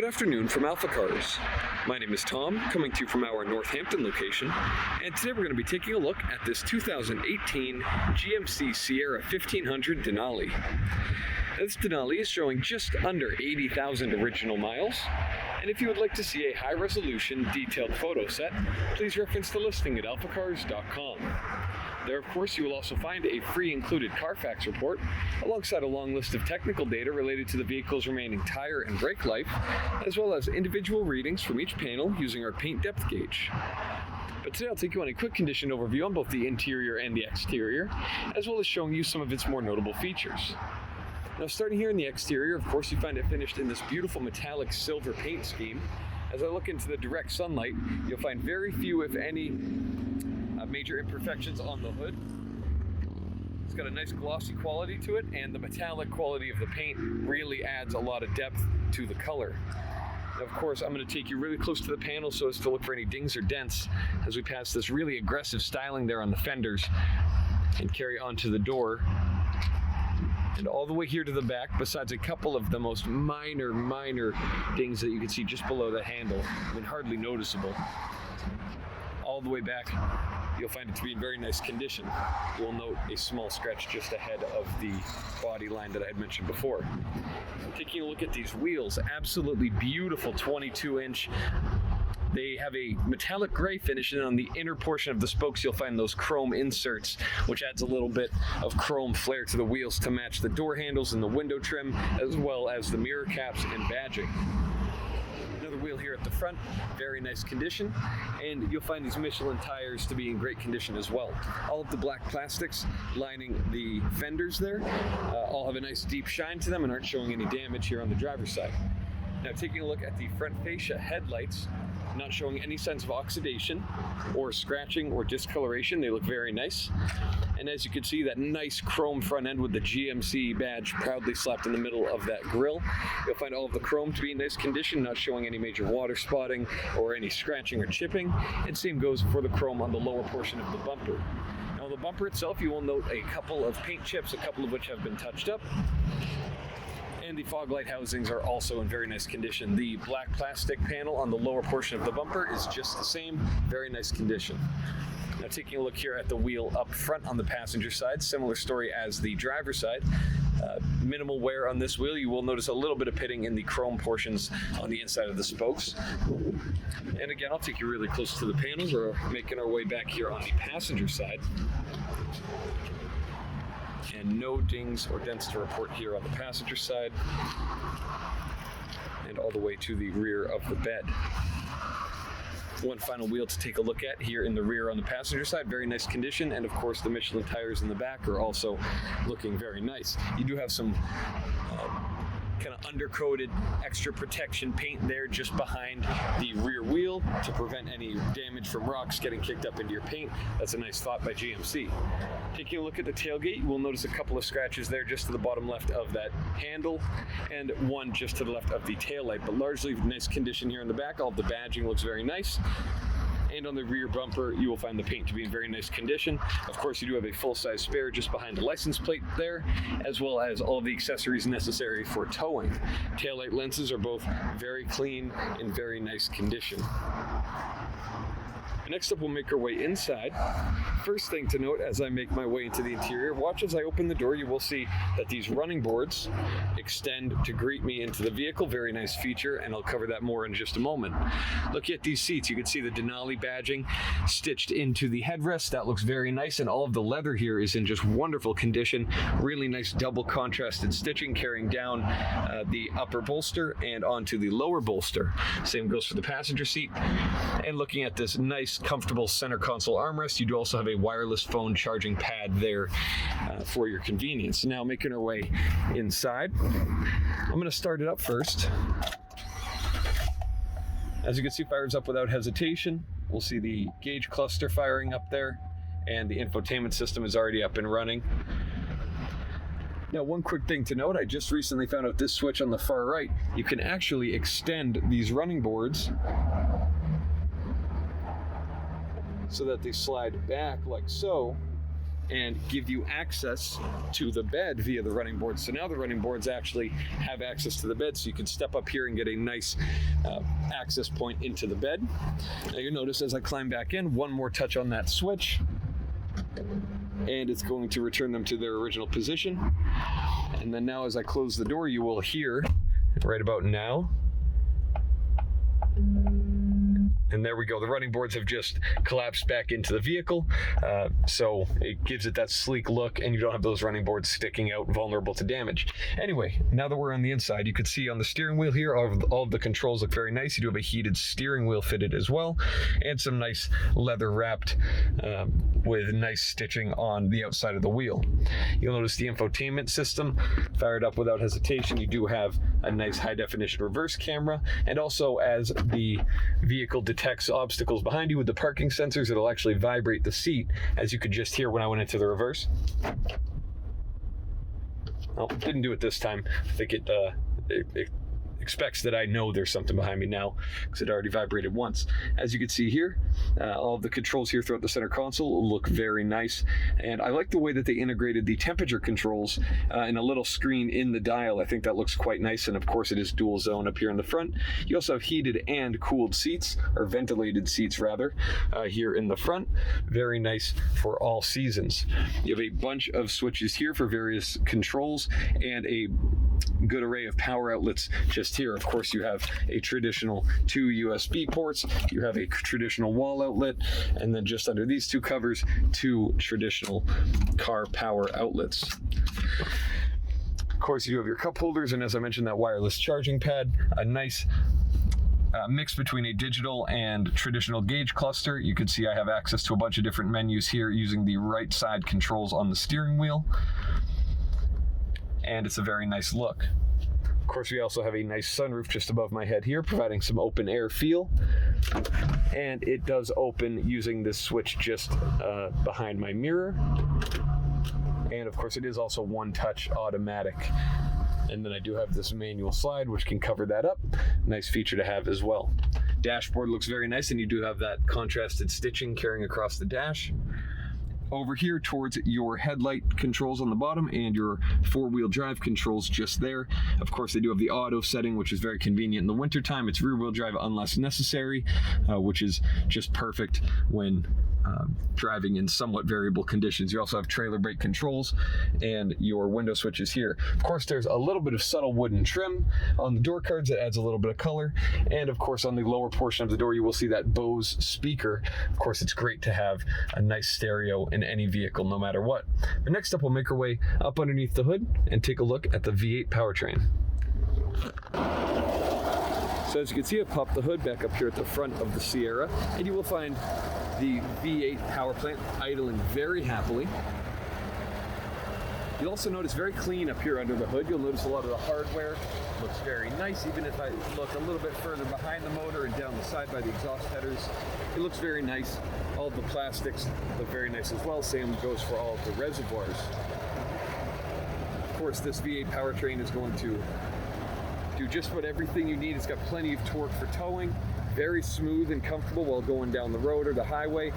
afternoon from AlphaCars. My name is Tom, coming to you from our Northampton location, and today we're going to be taking a look at this 2018 GMC Sierra 1500 Denali. This Denali is showing just under 80,000 original miles, and if you would like to see a high-resolution, detailed photo set, please reference the listing at alphacars.com. There, of course, you will also find a free included Carfax report, alongside a long list of technical data related to the vehicle's remaining tire and brake life, as well as individual readings from each panel using our paint depth gauge. But today I'll take you on a quick condition overview on both the interior and the exterior, as well as showing you some of its more notable features. Now, starting here in the exterior, of course, you find it finished in this beautiful metallic silver paint scheme. As I look into the direct sunlight, you'll find very few, if any, major imperfections on the hood. It's got a nice glossy quality to it, and the metallic quality of the paint really adds a lot of depth to the color. Now, of course, I'm going to take you really close to the panel so as to look for any dings or dents as we pass this really aggressive styling there on the fenders and carry onto the door. And all the way here to the back, besides a couple of the most minor dings that you can see just below the handle, I mean, hardly noticeable. All the way back, you'll find it to be in very nice condition. You'll note a small scratch just ahead of the body line that I had mentioned before. Taking a look at these wheels, absolutely beautiful 22-inch. They have a metallic gray finish, and on the inner portion of the spokes you'll find those chrome inserts, which adds a little bit of chrome flair to the wheels to match the door handles and the window trim, as well as the mirror caps and badging. Another wheel here at the front, very nice condition, and you'll find these Michelin tires to be in great condition as well. All of the black plastics lining the fenders there all have a nice deep shine to them and aren't showing any damage here on the driver's side. Now, taking a look at the front fascia headlights, not showing any signs of oxidation or scratching or discoloration. They look very nice. And as you can see, that nice chrome front end with the GMC badge proudly slapped in the middle of that grille. You'll find all of the chrome to be in nice condition, not showing any major water spotting or any scratching or chipping. And same goes for the chrome on the lower portion of the bumper. Now, on the bumper itself, you will note a couple of paint chips, a couple of which have been touched up. And the fog light housings are also in very nice condition. The black plastic panel on the lower portion of the bumper is just the same, very nice condition. Now, taking a look here at the wheel up front on the passenger side, similar story as the driver's side. Minimal wear on this wheel. You will notice a little bit of pitting in the chrome portions on the inside of the spokes. And again, I'll take you really close to the panels. We're making our way back here on the passenger side. And no dings or dents to report here on the passenger side, and all the way to the rear of the bed. One final wheel to take a look at here in the rear on the passenger side, very nice condition, and of course the Michelin tires in the back are also looking very nice. You do have some kind of undercoated extra protection paint there just behind the rear wheel to prevent any damage from rocks getting kicked up into your paint. That's a nice thought by GMC. Taking a look at the tailgate, you will notice a couple of scratches there just to the bottom left of that handle, and one just to the left of the taillight, but largely nice condition here in the back. All of the badging looks very nice. And on the rear bumper, you will find the paint to be in very nice condition. Of course, you do have a full-size spare just behind the license plate there, as well as all of the accessories necessary for towing. Taillight lenses are both very clean, in very nice condition. Next up, we'll make our way inside. First thing to note as I make my way into the interior, watch as I open the door. You will see that these running boards extend to greet me into the vehicle. Very nice feature, and I'll cover that more in just a moment. Look at these seats. You can see the Denali badging stitched into the headrest. That looks very nice, and all of the leather here is in just wonderful condition. Really nice double contrasted stitching carrying down the upper bolster and onto the lower bolster. Same goes for the passenger seat. And looking at this nice comfortable center console armrest, you do also have a wireless phone charging pad there for your convenience. Now, making our way inside, I'm going to start it up first. As you can see, fires up without hesitation. We'll see the gauge cluster firing up there, and the infotainment system is already up and running. Now, one quick thing to note, I just recently found out this switch on the far right, you can actually extend these running boards so that they slide back like so, and give you access to the bed via the running boards. So now the running boards actually have access to the bed, so you can step up here and get a nice access point into the bed. Now you'll notice as I climb back in, one more touch on that switch, and it's going to return them to their original position. And then now as I close the door, you will hear right about now, and there we go. The running boards have just collapsed back into the vehicle. So it gives it that sleek look, and you don't have those running boards sticking out vulnerable to damage. Anyway, now that we're on the inside, you can see on the steering wheel here, all of the controls look very nice. You do have a heated steering wheel fitted as well, and some nice leather wrapped with nice stitching on the outside of the wheel. You'll notice the infotainment system fired up without hesitation. You do have a nice high definition reverse camera, and also as the vehicle detects obstacles behind you with the parking sensors, it'll actually vibrate the seat, as you could just hear when I went into the reverse. Oh, didn't do it this time. I think it expects that I know there's something behind me now, because it already vibrated once. As you can see here, all of the controls here throughout the center console look very nice, and I like the way that they integrated the temperature controls in a little screen in the dial. I think that looks quite nice, and of course it is dual zone up here in the front. You also have heated and cooled seats, or ventilated seats rather, here in the front. Very nice for all seasons. You have a bunch of switches here for various controls, and a good array of power outlets just here. Of course, you have a traditional 2 USB ports, you have a traditional wall outlet, and then just under these two covers, 2 traditional car power outlets. Of course, you have your cup holders, and as I mentioned, that wireless charging pad, a nice mix between a digital and traditional gauge cluster. You can see I have access to a bunch of different menus here using the right side controls on the steering wheel, and it's a very nice look. Of course, we also have a nice sunroof just above my head here, providing some open air feel, and it does open using this switch just behind my mirror. And of course, it is also one touch automatic. And then I do have this manual slide, which can cover that up. Nice feature to have as well. Dashboard looks very nice, and you do have that contrasted stitching carrying across the dash. Over here towards your headlight controls on the bottom and your 4-wheel drive controls just there. Of course, they do have the auto setting, which is very convenient in the wintertime. It's rear-wheel drive unless necessary, which is just perfect when driving in somewhat variable conditions. You also have trailer brake controls and your window switches here. Of course, there's a little bit of subtle wooden trim on the door cards that adds a little bit of color. And of course, on the lower portion of the door, you will see that Bose speaker. Of course, it's great to have a nice stereo in any vehicle, no matter what. But next up, we'll make our way up underneath the hood and take a look at the V8 powertrain. So as you can see, I've popped the hood back up here at the front of the Sierra, and you will find the V8 power plant idling very happily. You'll also notice very clean up here under the hood. You'll notice a lot of the hardware looks very nice. Even if I look a little bit further behind the motor and down the side by the exhaust headers, it looks very nice. All of the plastics look very nice as well. Same goes for all of the reservoirs. Of course, this V8 powertrain is going to do just about everything you need. It's got plenty of torque for towing, very smooth and comfortable while going down the road or the highway.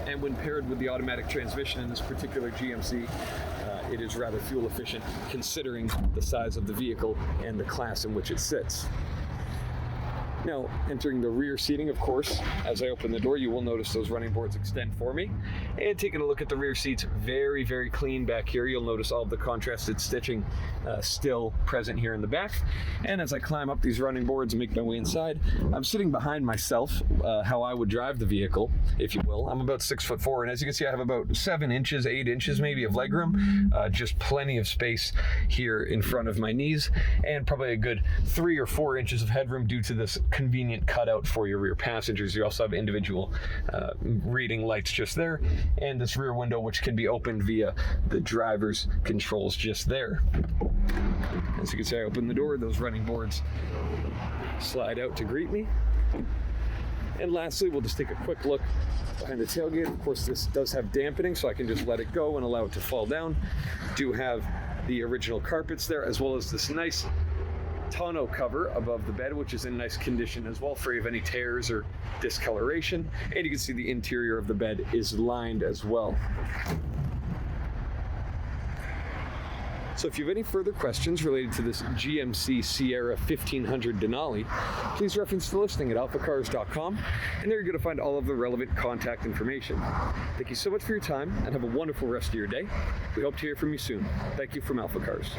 And when paired with the automatic transmission in this particular GMC, it is rather fuel efficient considering the size of the vehicle and the class in which it sits. Now, entering the rear seating, of course, as I open the door, you will notice those running boards extend for me. And taking a look at the rear seats, very, very clean back here. You'll notice all of the contrasted stitching still present here in the back. And as I climb up these running boards and make my way inside, I'm sitting behind myself, how I would drive the vehicle, if you will. I'm about 6'4", and as you can see, I have about 7 inches, 8 inches maybe of legroom. Just plenty of space here in front of my knees, and probably a good 3 or 4 inches of headroom due to this convenient cutout for your rear passengers. You also have individual reading lights just there, and this rear window which can be opened via the driver's controls just there. As you can see, I open the door, those running boards slide out to greet me. And lastly, we'll just take a quick look behind the tailgate. Of course, this does have dampening, so I can just let it go and allow it to fall down. Do have the original carpets there, as well as this nice tonneau cover above the bed, which is in nice condition as well, free of any tears or discoloration. And you can see the interior of the bed is lined as well. So if you have any further questions related to this GMC Sierra 1500 Denali, please reference the listing at alphacars.com, and there you're going to find all of the relevant contact information. Thank you so much for your time, and have a wonderful rest of your day. We hope to hear from you soon. Thank you from AlphaCars.